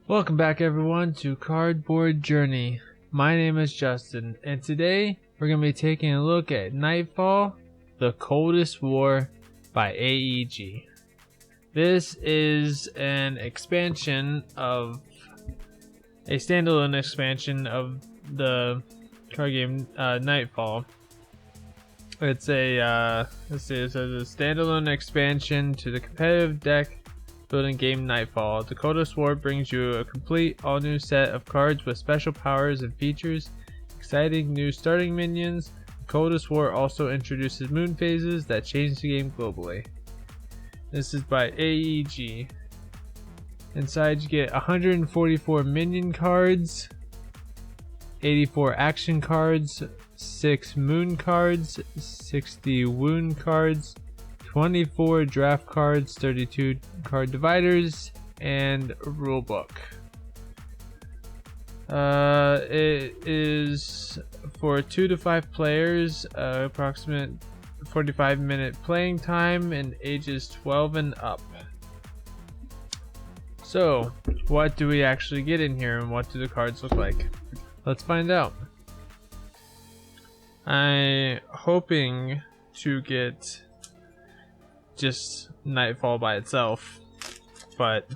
Welcome back everyone to Cardboard Journey. My name is Justin, and today we're going to be taking a look at Nightfall, the Coldest War by AEG. This is an expansion of a standalone expansion of the card game Nightfall. It's a it's a standalone expansion to the competitive deck building game Nightfall. The Coldest War brings you a complete all-new set of cards with special powers and features, exciting new starting minions. The Coldest War also introduces moon phases that change the game globally. This is by AEG. Inside you get 144 minion cards, 84 action cards, 6 moon cards, 60 wound cards, 24 draft cards, 32 card dividers, and a rule book. It is for 2 to 5 players, approximate 45-minute playing time, and ages 12 and up. So, what do we actually get in here, and what do the cards look like? Let's find out. I'm hoping to get just Nightfall by itself, but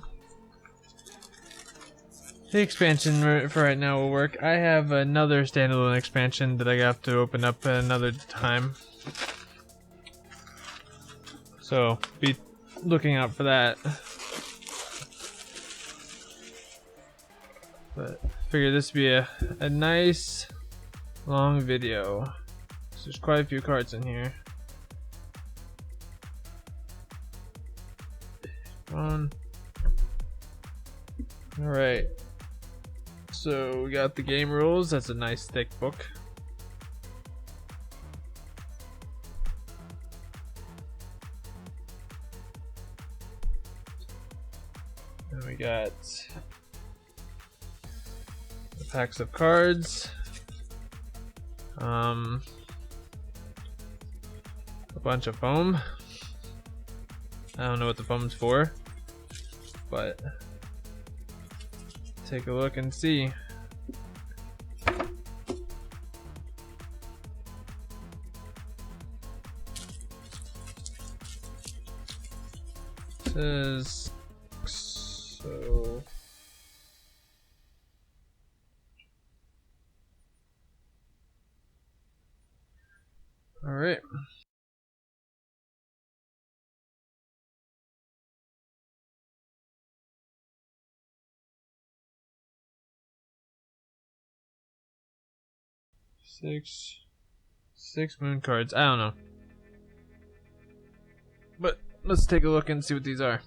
the expansion for right now will work. I have another standalone expansion that I have to open up at another time, so be looking out for that. But I figured this would be a nice long video. So there's quite a few cards in here. Alright, so we got the game rules. That's a nice thick book. And we got the packs of cards, a bunch of foam. I don't know what the foam's for, but take a look and see. It says so. All right. Six moon cards. I don't know, but let's take a look and see what these are.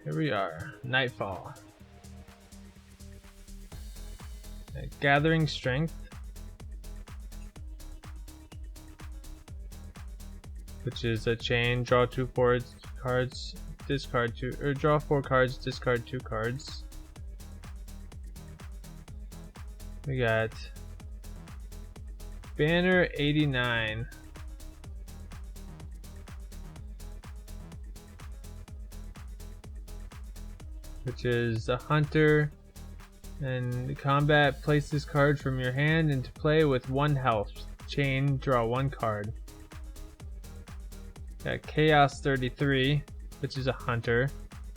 Here we are, Nightfall. Gathering Strength, which is a chain. Draw 2 cards, discard 2, or draw 4 cards, discard 2 cards. We got Banner 89. Which is a hunter, and combat, place this card from your hand into play with 1 health. Chain, draw 1 card. Got Chaos 33, which is a hunter.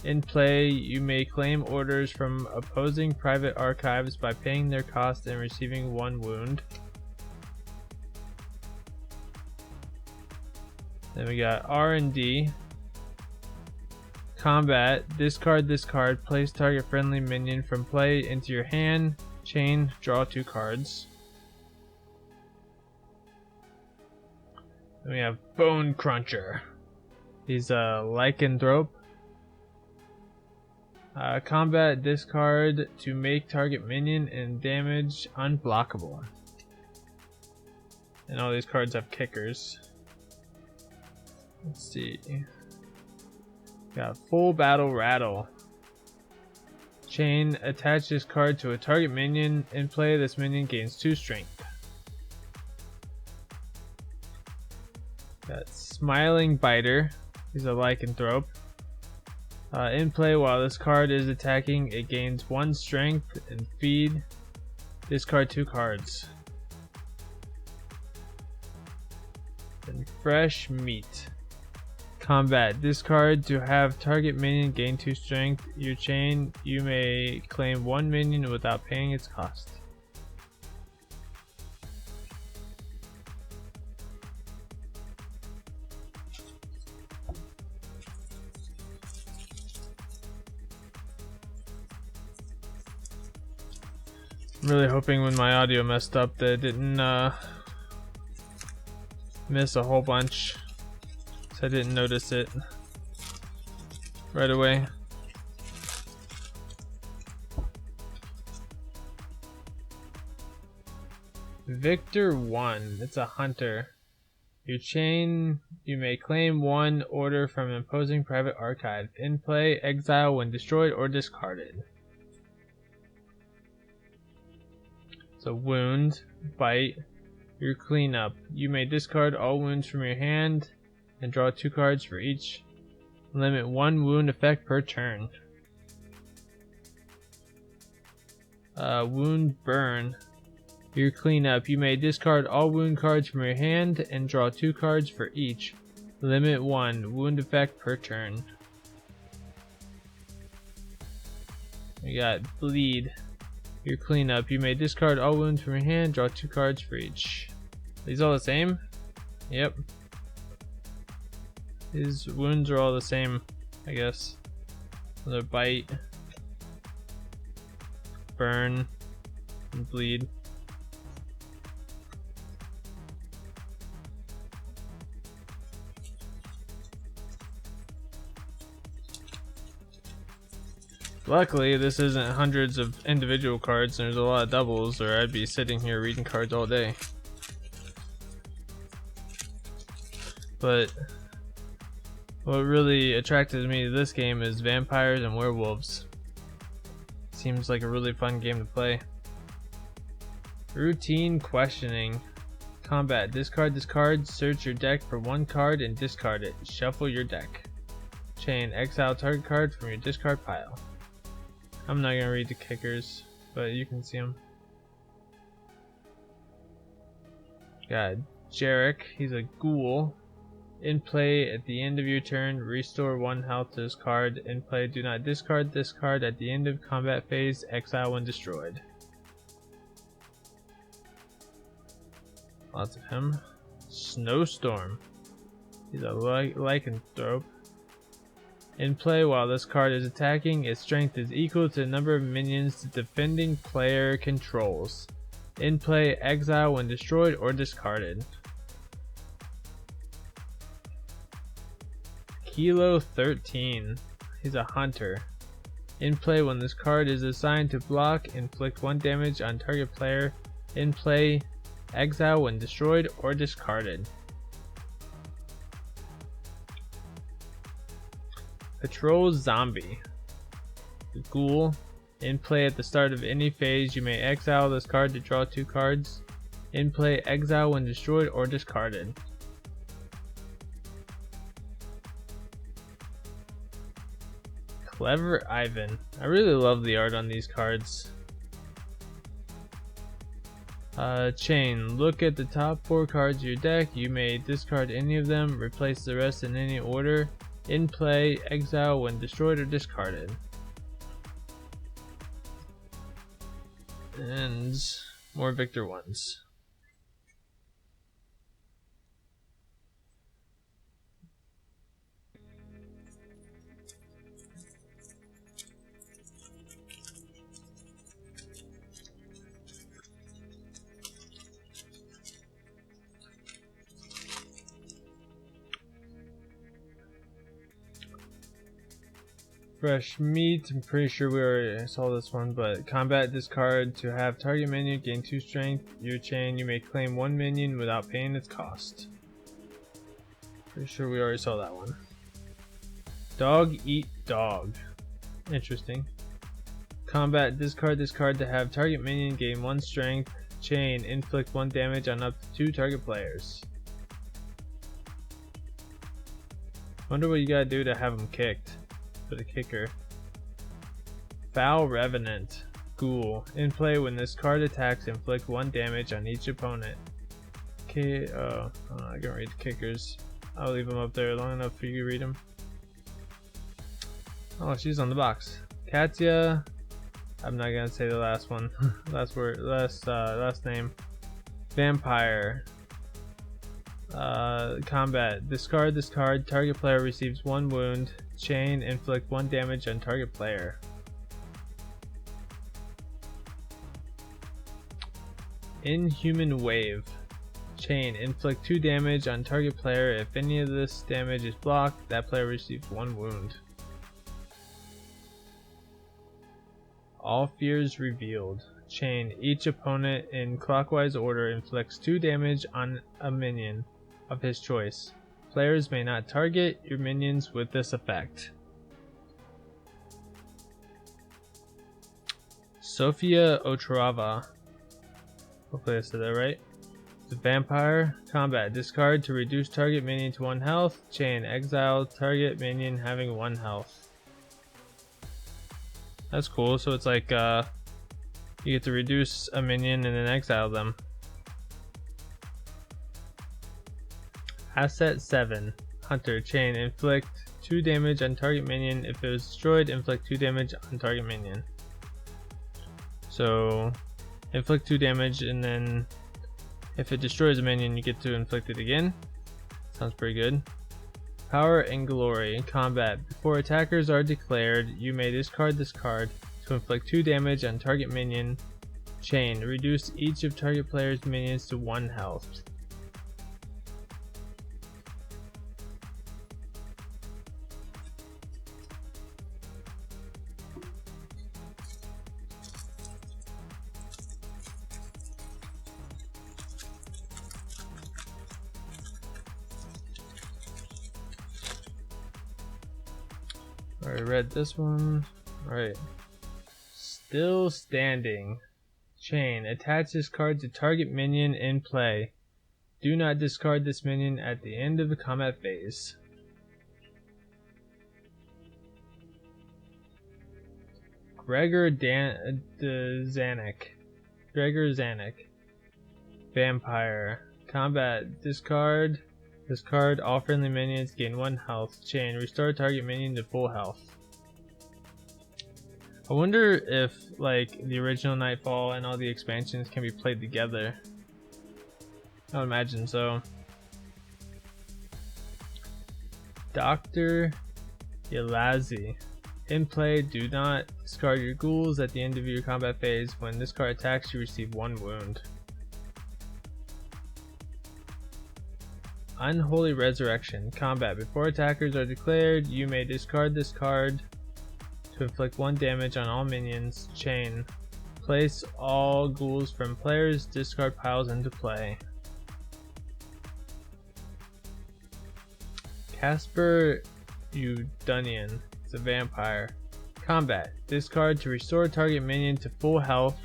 In play, you may claim orders from opposing private archives by paying their cost and receiving 1 wound. Then we got R&D. Combat, discard this card, place target friendly minion from play into your hand, chain, draw 2 cards. Then we have Bone Cruncher. He's a lycanthrope. Combat, discard to make target minion and damage unblockable. And all these cards have kickers. Let's see. Got full battle rattle. Chain, attach this card to a target minion. In play, this minion gains 2 strength. Got Smiling Biter. He's a lycanthrope. In play, while this card is attacking, it gains 1 strength and feed. Discard 2 cards. And Fresh Meat. Combat. Discard to have target minion gain 2 strength. Your chain, you may claim 1 minion without paying its cost. I'm really hoping when my audio messed up that it didn't miss a whole bunch. So I didn't notice it right away. Victor 1. It's a hunter. Your chain, you may claim 1 order from an imposing private archive. In play, exile when destroyed or discarded. So wound, bite, your cleanup. You may discard all wounds from your hand and draw 2 cards for each. Limit 1 wound effect per turn. Wound burn. Your cleanup. You may discard all wound cards from your hand and draw 2 cards for each. Limit 1 wound effect per turn. We got bleed. Your cleanup. You may discard all wounds from your hand, draw 2 cards for each. These all the same? Yep. His wounds are all the same, I guess. Another bite, burn, and bleed. Luckily, this isn't hundreds of individual cards and there's a lot of doubles, or I'd be sitting here reading cards all day. But what really attracted me to this game is vampires and werewolves. Seems like a really fun game to play. Routine questioning. Combat. Discard this card, search your deck for 1 card and discard it. Shuffle your deck. Chain. Exile target card from your discard pile. I'm not gonna read the kickers, but you can see them. Got Jarek. He's a ghoul. In play, at the end of your turn, restore 1 health to this card. In play, do not discard this card at the end of combat phase. Exile when destroyed. Lots of him. Snowstorm. He's a lycanthrope. In play, while this card is attacking, its strength is equal to the number of minions the defending player controls. In play, exile when destroyed or discarded. Kilo 13. He's a hunter. In play, when this card is assigned to block, inflict 1 damage on target player. In play, exile when destroyed or discarded. Patrol Zombie. The Ghoul. In play, at the start of any phase, you may exile this card to draw 2 cards. In play, exile when destroyed or discarded. Clever Ivan. I really love the art on these cards. Chain. Look at the top 4 cards of your deck. You may discard any of them, replace the rest in any order. In play, exile when destroyed or discarded. And more Victor 1s. Fresh Meat. I'm pretty sure we already saw this one, but combat this card to have target minion gain 2 strength. Your chain, you may claim 1 minion without paying its cost. Pretty sure we already saw that one. Dog eat dog. Interesting. Combat, discard this card to have target minion gain 1 strength. Chain, inflict 1 damage on up to 2 target players. Wonder what you gotta do to have him kicked. For the kicker. Foul Revenant. Ghoul. In play, when this card attacks, inflict 1 damage on each opponent. Okay, I can read the kickers. I'll leave them up there long enough for you to read them. Oh, she's on the box. Katya. I'm not gonna say the last one. last word. Last name. Vampire. Combat. Discard this card. Target player receives 1 wound. Chain. Inflict 1 damage on target player. Inhuman Wave. Chain. Inflict 2 damage on target player. If any of this damage is blocked, that player receives 1 wound. All Fears Revealed. Chain. Each opponent in clockwise order inflicts 2 damage on a minion of his choice. Players may not target your minions with this effect. Sofia Otrava. Hopefully I said that right. The Vampire. Combat. Discard to reduce target minion to 1 health. Chain. Exile target minion having 1 health. That's cool. So it's like you get to reduce a minion and then exile them. Asset 7. Hunter. Chain. Inflict 2 damage on target minion. If it was destroyed, inflict 2 damage on target minion. So inflict 2 damage, and then if it destroys a minion, you get to inflict it again. Sounds pretty good. Power and Glory. In combat, before attackers are declared, you may discard this card to inflict 2 damage on target minion. Chain. Reduce each of target player's minions to 1 health. Already read this one. Alright. Still Standing. Chain. Attach this card to target minion in play. Do not discard this minion at the end of the combat phase. Gregor Zanuck. Gregor Zanuck. Vampire. Combat. Discard this card. All friendly minions gain 1 health. Chain. Restore target minion to full health. I wonder if like the original Nightfall and all the expansions can be played together. I would imagine so. Dr. Yelazi. In play, do not discard your ghouls at the end of your combat phase. When this card attacks, you receive 1 wound. Unholy Resurrection. Combat. Before attackers are declared, you may discard this card to inflict 1 damage on all minions. Chain. Place all ghouls from players' discard piles into play. Casper Udunian is a vampire. Combat. Discard to restore target minion to full health.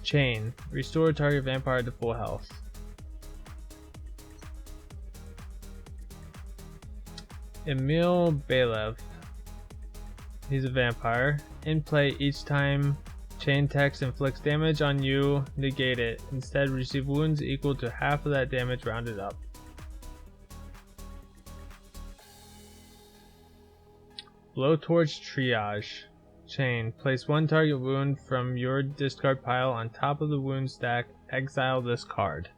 Chain. Restore target vampire to full health. Emil Balev. He's a vampire. In play, each time chain text inflicts damage on you, negate it. Instead, receive wounds equal to half of that damage rounded up. Blowtorch Triage. Chain. Place 1 target wound from your discard pile on top of the wound stack. Exile this card.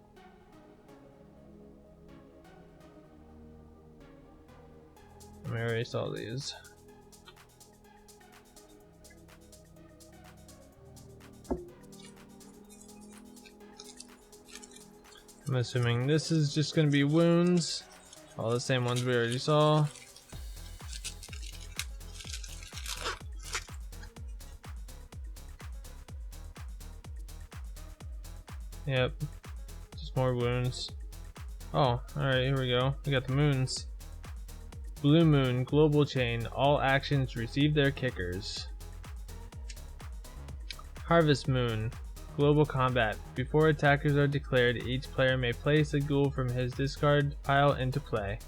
Let me erase all these. I'm assuming this is just going to be wounds. All the same ones we already saw. Yep. Just more wounds. Oh, alright, here we go. We got the moons. Blue Moon, Global Chain, all actions receive their kickers. Harvest Moon, Global Combat. Before attackers are declared, each player may place a ghoul from his discard pile into play.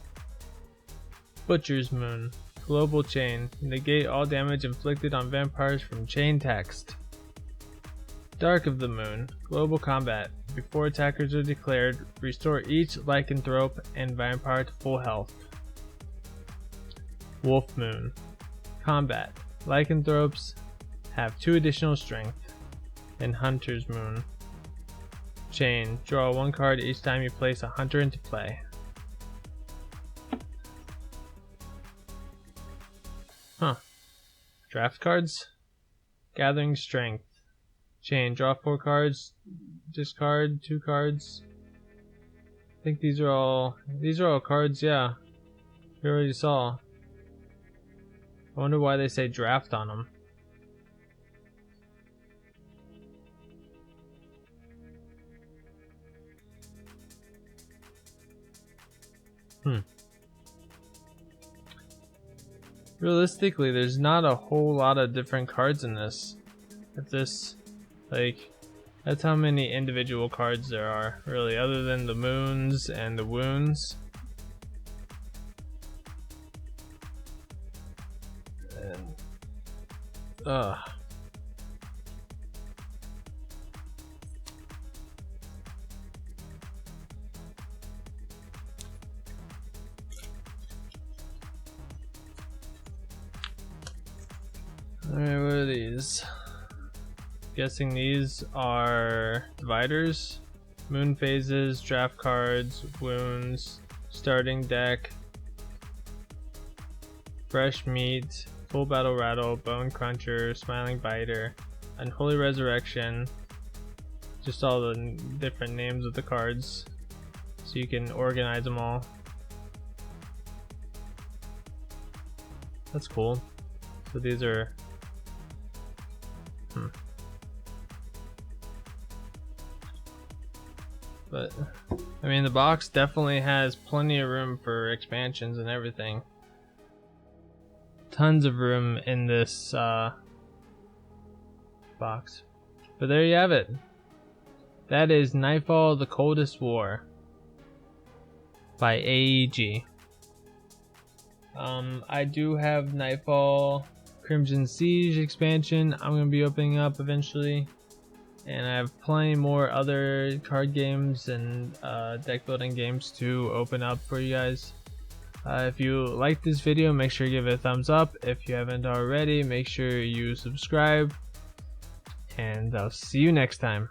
Butcher's Moon, Global Chain. Negate all damage inflicted on vampires from chain text. Dark of the Moon, Global Combat. Before attackers are declared, restore each lycanthrope and vampire to full health. Wolf Moon, Combat. Lycanthropes have 2 additional strength. And Hunter's Moon, Chain. Draw 1 card each time you place a hunter into play. Huh. Draft cards? Gathering Strength. Chain. Draw 4 cards. Discard 2 cards. I think these are all cards, yeah. We already saw. I wonder why they say draft on them. Realistically, there's not a whole lot of different cards in this. If this, like, that's how many individual cards there are, really, other than the moons and the wounds. And, Alright, what are these? Guessing these are dividers, moon phases, draft cards, wounds, starting deck, fresh meat, full battle rattle, bone cruncher, smiling biter, unholy resurrection. Just all the different names of the cards so you can organize them all. That's cool. So these are But I mean, the box definitely has plenty of room for expansions and everything. Tons of room in this box. But there you have it. That is Nightfall: The Coldest War by AEG. I do have Nightfall Crimson Siege expansion I'm going to be opening up eventually, and I have plenty more other card games and deck building games to open up for you guys. If you like this video, make sure you give it a thumbs up. If you haven't already, make sure you subscribe, and I'll see you next time.